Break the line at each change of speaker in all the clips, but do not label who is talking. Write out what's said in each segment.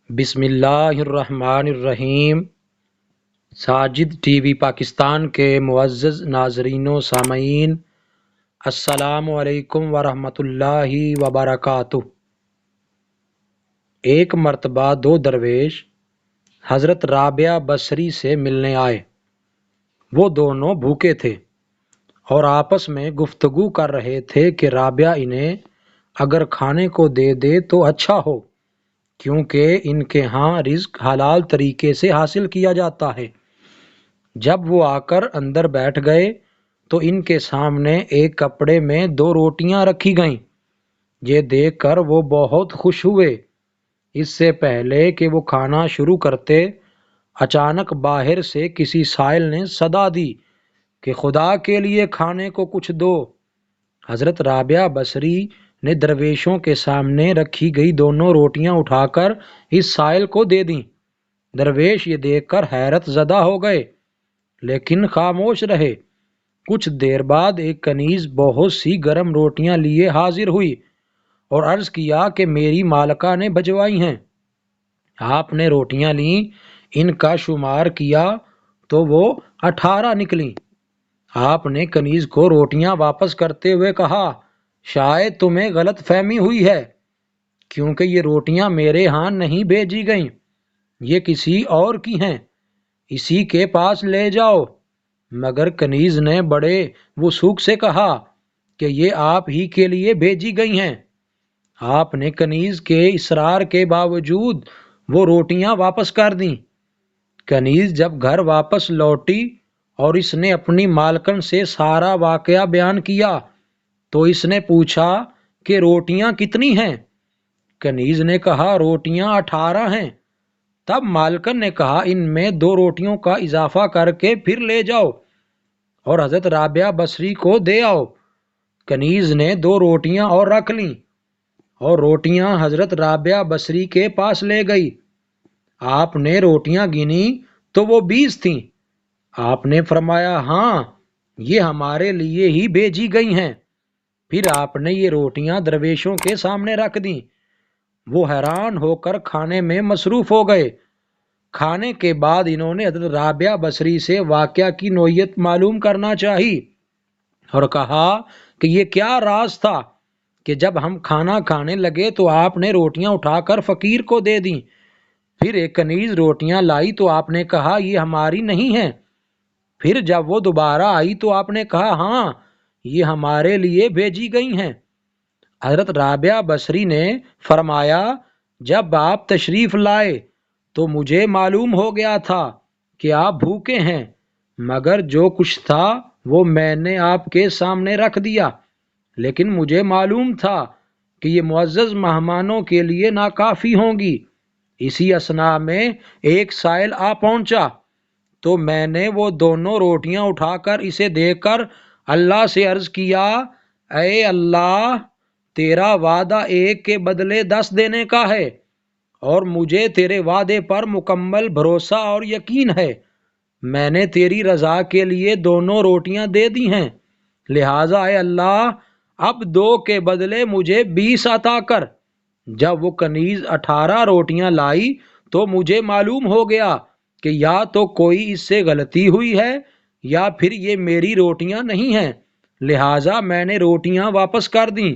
بسم اللہ الرحمن الرحیم۔ ساجد ٹی وی پاکستان کے معزز ناظرین و سامعین، السلام علیکم ورحمۃ اللہ وبرکاتہ۔ ایک مرتبہ دو درویش حضرت رابعہ بصری سے ملنے آئے۔ وہ دونوں بھوکے تھے اور آپس میں گفتگو کر رہے تھے کہ رابعہ انہیں اگر کھانے کو دے دے تو اچھا ہو، کیونکہ ان کے ہاں رزق حلال طریقے سے حاصل کیا جاتا ہے۔ جب وہ آ کر اندر بیٹھ گئے تو ان کے سامنے ایک کپڑے میں 2 روٹیاں رکھی گئیں۔ یہ دیکھ کر وہ بہت خوش ہوئے۔ اس سے پہلے کہ وہ کھانا شروع کرتے، اچانک باہر سے کسی سائل نے صدا دی کہ خدا کے لیے کھانے کو کچھ دو۔ حضرت رابعہ بصری نے درویشوں کے سامنے رکھی گئی دونوں روٹیاں اٹھا کر اس سائل کو دے دیں۔ درویش یہ دیکھ کر حیرت زدہ ہو گئے، لیکن خاموش رہے۔ کچھ دیر بعد ایک کنیز بہت سی گرم روٹیاں لیے حاضر ہوئی اور عرض کیا کہ میری مالکہ نے بھجوائی ہیں۔ آپ نے روٹیاں لیں، ان کا شمار کیا تو وہ 18 نکلیں۔ آپ نے کنیز کو روٹیاں واپس کرتے ہوئے کہا، شاید تمہیں غلط فہمی ہوئی ہے، کیونکہ یہ روٹیاں میرے ہاں نہیں بھیجی گئیں، یہ کسی اور کی ہیں، اسی کے پاس لے جاؤ۔ مگر کنیز نے بڑے وثوق سے کہا کہ یہ آپ ہی کے لیے بھیجی گئی ہیں۔ آپ نے کنیز کے اصرار کے باوجود وہ روٹیاں واپس کر دیں۔ کنیز جب گھر واپس لوٹی اور اس نے اپنی مالکن سے سارا واقعہ بیان کیا تو اس نے پوچھا کہ روٹیاں کتنی ہیں؟ کنیز نے کہا روٹیاں 18 ہیں۔ تب مالکن نے کہا ان میں 2 روٹیوں کا اضافہ کر کے پھر لے جاؤ اور حضرت رابعہ بصری کو دے آؤ۔ کنیز نے 2 روٹیاں اور رکھ لیں اور روٹیاں حضرت رابعہ بصری کے پاس لے گئی۔ آپ نے روٹیاں گنی تو وہ 20 تھیں۔ آپ نے فرمایا، ہاں، یہ ہمارے لیے ہی بھیجی گئی ہیں۔ پھر آپ نے یہ روٹیاں درویشوں کے سامنے رکھ دیں۔ وہ حیران ہو کر کھانے میں مصروف ہو گئے۔ کھانے کے بعد انہوں نے حضرت رابعہ بصری سے واقعہ کی نوعیت معلوم کرنا چاہی اور کہا کہ یہ کیا راز تھا کہ جب ہم کھانا کھانے لگے تو آپ نے روٹیاں اٹھا کر فقیر کو دے دیں۔ پھر ایک کنیز روٹیاں لائی تو آپ نے کہا یہ ہماری نہیں ہیں۔ پھر جب وہ دوبارہ آئی تو آپ نے کہا ہاں، یہ ہمارے لیے بھیجی گئی ہیں۔ حضرت رابعہ بصری نے فرمایا، جب آپ تشریف لائے تو مجھے معلوم ہو گیا تھا کہ آپ بھوکے ہیں، مگر جو کچھ تھا وہ میں نے آپ کے سامنے رکھ دیا، لیکن مجھے معلوم تھا کہ یہ معزز مہمانوں کے لیے ناکافی ہوں گی۔ اسی اثناء میں ایک سائل آ پہنچا تو میں نے وہ دونوں روٹیاں اٹھا کر اسے دیکھ کر اللہ سے عرض کیا، اے اللہ، تیرا وعدہ 1 کے بدلے 10 دینے کا ہے اور مجھے تیرے وعدے پر مکمل بھروسہ اور یقین ہے۔ میں نے تیری رضا کے لیے دونوں روٹیاں دے دی ہیں، لہٰذا اے اللہ اب 2 کے بدلے مجھے 20 عطا کر۔ جب وہ کنیز 18 روٹیاں لائی تو مجھے معلوم ہو گیا کہ یا تو کوئی اس سے غلطی ہوئی ہے یا پھر یہ میری روٹیاں نہیں ہیں، لہٰذا میں نے روٹیاں واپس کر دیں۔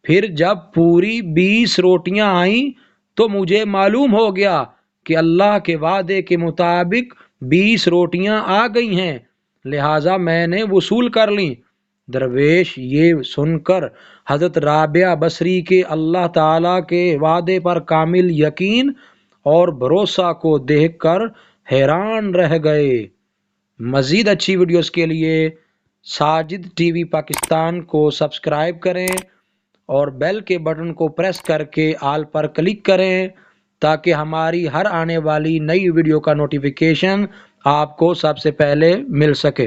پھر جب پوری 20 روٹیاں آئیں تو مجھے معلوم ہو گیا کہ اللہ کے وعدے کے مطابق 20 روٹیاں آ گئی ہیں، لہٰذا میں نے وصول کر لیں۔ درویش یہ سن کر حضرت رابعہ بصری کے اللہ تعالیٰ کے وعدے پر کامل یقین اور بھروسہ کو دیکھ کر حیران رہ گئے۔ مزید اچھی ویڈیوز کے لیے ساجد ٹی وی پاکستان کو سبسکرائب کریں اور بیل کے بٹن کو پریس کر کے آل پر کلک کریں تاکہ ہماری ہر آنے والی نئی ویڈیو کا نوٹیفیکیشن آپ کو سب سے پہلے مل سکے۔